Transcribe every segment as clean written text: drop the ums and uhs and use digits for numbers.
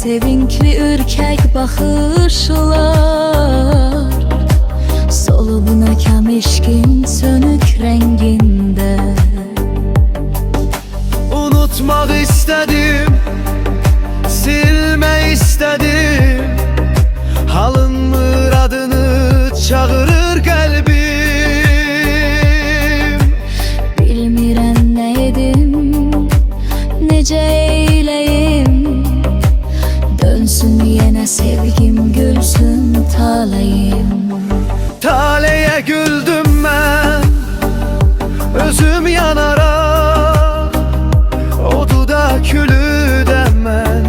sevinkli ürkək baxışlar, solub nakam eşqin sönük rəngində. Unutmaq istədim, silmək istədim, halın müradını çağırır qəlbim. Bilmirəm nə edim, necə eyləyim, dönsün yenə sevgim, gülsün taleyim. Taleyə güldüm mən, özüm yanaraq, odu da külü də mən.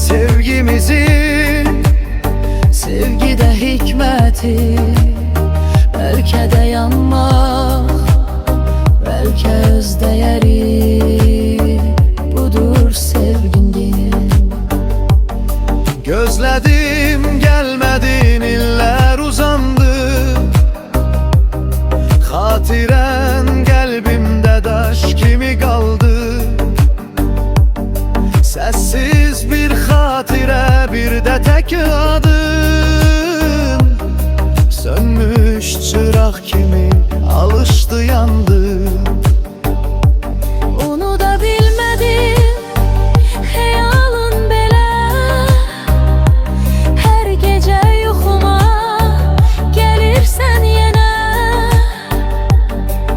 Sevgimizin, sevgidə hikməti, bəlkə də yanmaq, bəlkə öz dəyəri budur sevginin. Gözlədim, gəlmədin, illər uzandı, xatirən qəlbimdə daş kimi qaldı. Səssiz bir xatirə, bir də tək adın, sönmüş çıraq kimi alışdı, yandı. Unuda bilmədim, xəyalın belə, hər gecə yuxuma gəlirsən yenə.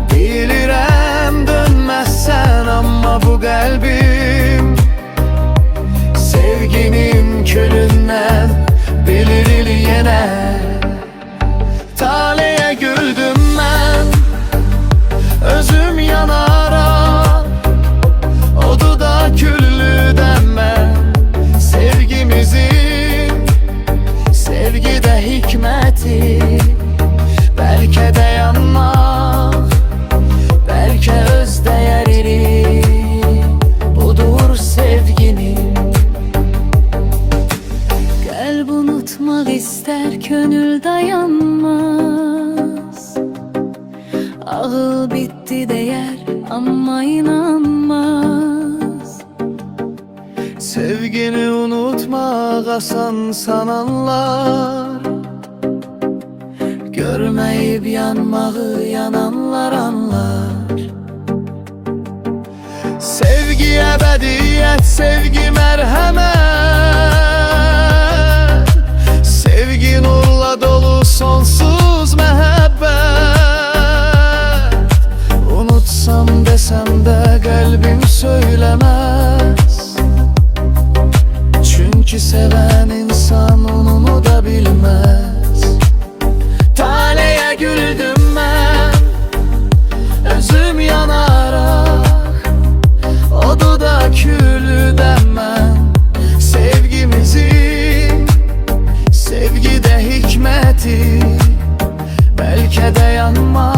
Bilirəm dönməzsən, amma bu qəlbim sevginin külündən bilir yenə. Taleyə güldüm mən, özüm yanaraq, odu da küllüdən mən. Sevgimizin, sevgidə hikməti, bəlkə də yanmaq, bəlkə öz dəyəri budur sevginin. Qəlb unutmaq istər, könül dayanmaz, ağıl bitdi deyər, amma inanmaz. Sevgini unutmaq asan sananlar, görməyib yanmağı yananlar anlar. Sevgi əbədiyyət, sevgi mərhəmət, sevgi nurla dolu sonsuz məhəbbət. Unutsam desəm də qəlbim söyləməz, çünki sevən insan onu unuda bilməz. Taleyə güldüm mən, özüm yanaraq, odu da külüdən mən. Sevgimizin, sevgidə hikməti, bəlkə də yanmaq,